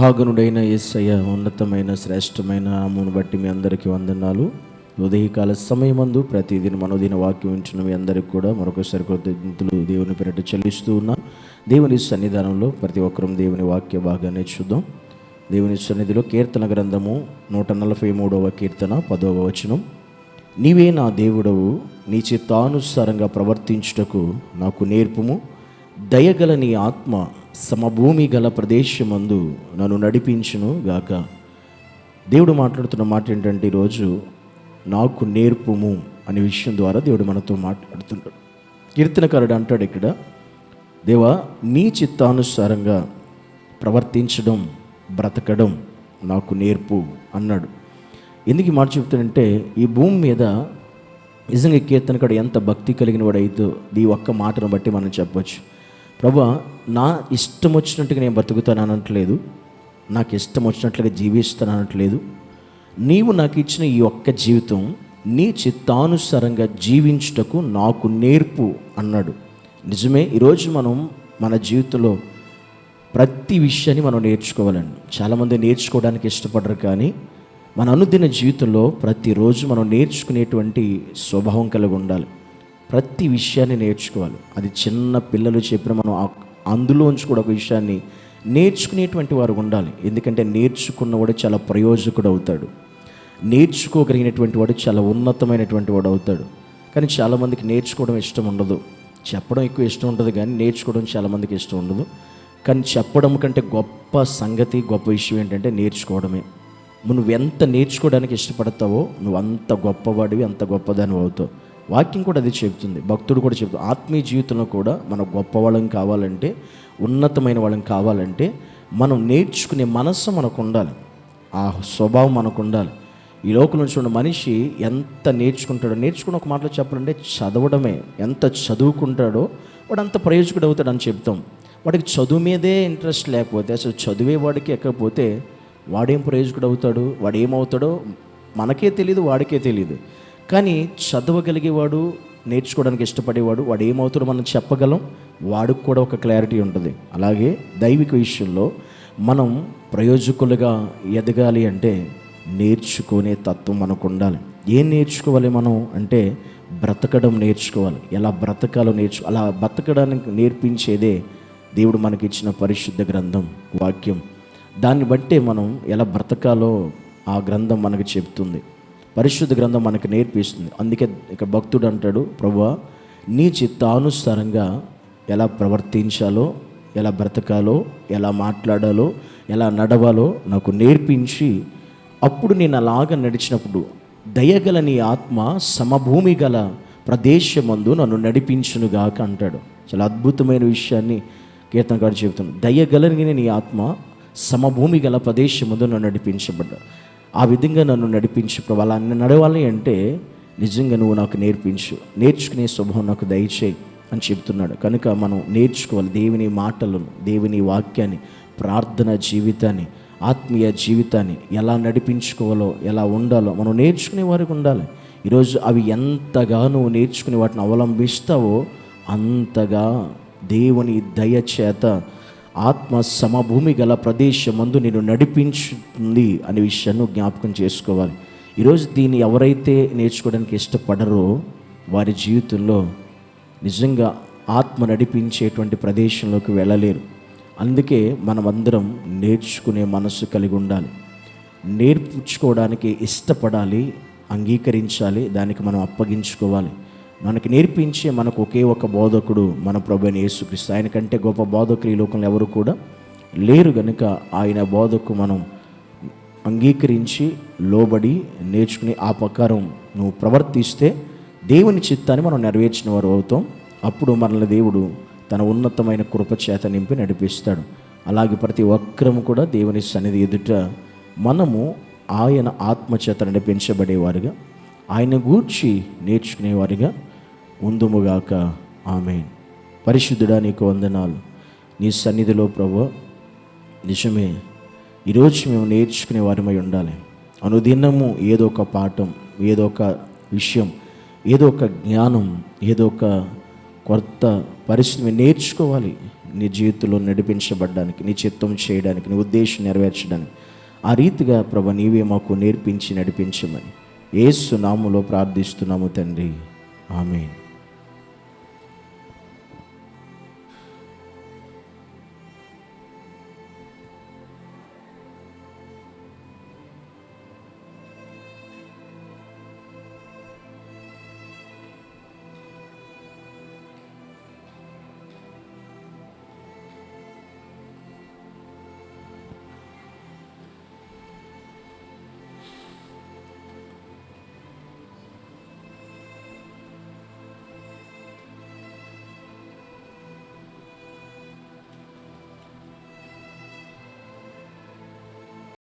మహాగణుడైన యేసయ్య ఉన్నతమైన శ్రేష్టమైన నామమును బట్టి మీ అందరికీ వందనాలు. ఉదయకాల సమయమందు ప్రతిదిన మనోదిన వాక్యం వింటున్న మీ అందరికీ కూడా మరొకసారి కృతజ్ఞతలు దేవుని పేరిట చెల్లిస్తూ ఉన్నా. దేవుని సన్నిధానంలో ప్రతి ఒక్కరూ దేవుని వాక్య భాగాన్ని చూద్దాం. దేవుని సన్నిధిలో కీర్తన గ్రంథము 143వ కీర్తన 10వ వచనం. నీవే నా దేవుడవు, నీ చిత్తానుసారంగా ప్రవర్తించుటకు నాకు నేర్పుము. దయగల నీ ఆత్మ సమభూమి గల ప్రదేశమందు నన్ను నడిపించును గాక. దేవుడు మాట్లాడుతున్న మాట ఏంటంటే, ఈరోజు నాకు నేర్పుము అనే విషయం ద్వారా దేవుడు మనతో మాట్లాడుతుంటాడు. కీర్తనకారుడు అంటాడు ఇక్కడ, దేవా నీ చిత్తానుసారంగా ప్రవర్తించడం, బ్రతకడం నాకు నేర్పు అన్నాడు. ఎందుకు ఈ మాట చెప్తాడంటే, ఈ భూమి మీద నిజంగా కీర్తనకారుడు ఎంత భక్తి కలిగిన వాడైతే ఈ ఒక్క మాటను బట్టి మనం చెప్పొచ్చు, ప్రభా నా ఇష్టం వచ్చినట్టుగా నేను బతుకుతాను అనట్లేదు, నాకు ఇష్టం వచ్చినట్లుగా జీవిస్తాను అనట్లేదు, నీవు నాకు ఇచ్చిన ఈ ఒక్క జీవితం నీ చిత్తానుసారంగా జీవించుటకు నాకు నేర్పు అన్నాడు. నిజమే, ఈరోజు మనం మన జీవితంలో ప్రతి విషయాన్ని మనం నేర్చుకోవాలండి. చాలామంది నేర్చుకోవడానికి ఇష్టపడరు, కానీ మన అనుదిన జీవితంలో ప్రతిరోజు మనం నేర్చుకునేటువంటి స్వభావం కలిగి ఉండాలి. ప్రతి విషయాన్ని నేర్చుకోవాలి. అది చిన్న పిల్లలు చెప్పిన మనం అందులోంచి కూడా ఒక విషయాన్ని నేర్చుకునేటువంటి వారు ఉండాలి. ఎందుకంటే నేర్చుకున్నవాడు చాలా ప్రయోజకుడు అవుతాడు, నేర్చుకోగలిగినటువంటి వాడు చాలా ఉన్నతమైనటువంటి వాడు అవుతాడు. కానీ చాలామందికి నేర్చుకోవడం ఇష్టం ఉండదు, చెప్పడం ఎక్కువ ఇష్టం ఉంటుంది, కానీ నేర్చుకోవడం చాలామందికి ఇష్టం ఉండదు. కానీ చెప్పడం కంటే గొప్ప సంగతి, గొప్ప విషయం ఏంటంటే నేర్చుకోవడమే. నువ్వు ఎంత నేర్చుకోవడానికి ఇష్టపడతావో నువ్వు అంత గొప్పవాడివి, అంత గొప్పదాని అవుతావు. వాక్యం కూడా అది చెబుతుంది, భక్తుడు కూడా చెబుతుంది. ఆత్మీయ జీవితంలో కూడా మనం గొప్పవాళ్ళం కావాలంటే, ఉన్నతమైన వాళ్ళం కావాలంటే మనం నేర్చుకునే మనస్సు మనకు ఉండాలి, ఆ స్వభావం మనకు ఉండాలి. ఈ లోకంలో చూడండి, మనిషి ఎంత నేర్చుకుంటాడో, నేర్చుకుని ఒక మాటలో చెప్పాలంటే చదవడమే. ఎంత చదువుకుంటాడో వాడు అంత ప్రయోజకుడు అవుతాడు అని చెప్తాం. వాడికి చదువు మీదే ఇంట్రెస్ట్ లేకపోతే, అసలు చదివే వాడికి ఎక్కకపోతే వాడేం ప్రయోజకుడు అవుతాడు, వాడు ఏమవుతాడో మనకే తెలియదు, వాడికే తెలియదు. కానీ చదవగలిగేవాడు, నేర్చుకోవడానికి ఇష్టపడేవాడు, వాడు ఏమవుతాడో మనం చెప్పగలం, వాడికి కూడా ఒక క్లారిటీ ఉంటుంది. అలాగే దైవిక విషయంలో మనం ప్రయోజకులుగా ఎదగాలి అంటే నేర్చుకునే తత్వం మనకు ఉండాలి. ఏం నేర్చుకోవాలి మనం అంటే బ్రతకడం నేర్చుకోవాలి. ఎలా బ్రతకాలో అలా బ్రతకడానికి నేర్పించేదే దేవుడు మనకిచ్చిన పరిశుద్ధ గ్రంథం, వాక్యం. దాన్ని బట్టే మనం ఎలా బ్రతకాలో ఆ గ్రంథం మనకు చెప్తుంది, పరిశుద్ధ గ్రంథం మనకు నేర్పిస్తుంది. అందుకే ఇక భక్తుడు అంటాడు, ప్రభువా నీ చిత్తానుసారంగా ఎలా ప్రవర్తించాలో, ఎలా బ్రతకాలో, ఎలా మాట్లాడాలో, ఎలా నడవాలో నాకు నేర్పించి, అప్పుడు నేను అలాగ నడిచినప్పుడు దయగల నీ ఆత్మ సమభూమి గల ప్రదేశమందు నన్ను నడిపించునుగాక అంటాడు. చాలా అద్భుతమైన విషయాన్ని కీర్తనకారుడు చెబుతున్నాడు. దయగలని నీ ఆత్మ సమభూమి గల ప్రదేశమందు నన్ను నడిపించబడ్డా. ఆ విధంగా నన్ను నడిపించు ప్రభు. అలా నడవాలి అంటే నిజంగా నువ్వు నాకు నేర్పించు, నేర్చుకునే స్వభావం నాకు దయచేయి అని చెప్తున్నాడు. కనుక మనం నేర్చుకోవాలి దేవుని మాటలను, దేవుని వాక్యాన్ని, ప్రార్థన జీవితాన్ని, ఆత్మీయ జీవితాన్ని ఎలా నడిపించుకోవాలో, ఎలా ఉండాలో మనం నేర్చుకునే వారికి ఉండాలి. ఈరోజు అవి ఎంతగా నువ్వు నేర్చుకుని వాటిని అవలంబిస్తావో అంతగా దేవుని దయ చేత ఆత్మ సమభూమి గల ప్రదేశమందు నేను నడిపించుతుంది అనే విషయాన్ని జ్ఞాపకం చేసుకోవాలి. ఈరోజు దీన్ని ఎవరైతే నేర్చుకోవడానికి ఇష్టపడరో వారి జీవితంలో నిజంగా ఆత్మ నడిపించేటువంటి ప్రదేశంలోకి వెళ్ళలేరు. అందుకే మనమందరం నేర్చుకునే మనస్సు కలిగి ఉండాలి, నేర్చుకోవడానికి ఇష్టపడాలి, అంగీకరించాలి, దానికి మనం అప్పగించుకోవాలి. మనకి నేర్పించే మనకు ఒకే ఒక బోధకుడు మన ప్రభువైన యేసుక్రీస్తు. ఆయన కంటే గొప్ప బోధకులు ఈ లోకంలో ఎవరు కూడా లేరు. కనుక ఆయన బోధకు మనం అంగీకరించి లోబడి నేర్చుకుని ఆ ప్రకారం నువ్వు ప్రవర్తిస్తే దేవుని చిత్తాన్ని మనం నెరవేర్చిన వారు అవుతాం. అప్పుడు మనల్ని దేవుడు తన ఉన్నతమైన కృప చేత నింపి నడిపిస్తాడు. అలాగే ప్రతి ఒక్కరము కూడా దేవుని సన్నిధి ఎదుట మనము ఆయన ఆత్మచేత నడిపించబడేవారుగా, ఆయన గూర్చి నేర్చుకునేవారుగా ఉందుముగాక. ఆమేన్. పరిశుద్ధుడా నీకు వందనాలు. నీ సన్నిధిలో ప్రభువా నిజమే ఈరోజు మేము నేర్చుకునే వారిమై ఉండాలి. అనుదినము ఏదో ఒక పాఠం, ఏదో ఒక విషయం, ఏదో ఒక జ్ఞానం, ఏదో ఒక కొత్త పరిస్థితి నేర్చుకోవాలి. నీ జీవితంలో నడిపించబడడానికి, నీ చిత్తం చేయడానికి, నీ ఉద్దేశం నెరవేర్చడానికి ఆ రీతిగా ప్రభు నీవే మాకు నేర్పించి నడిపించమని యేసు నామములో ప్రార్థిస్తున్నాము తండ్రి. ఆమేన్.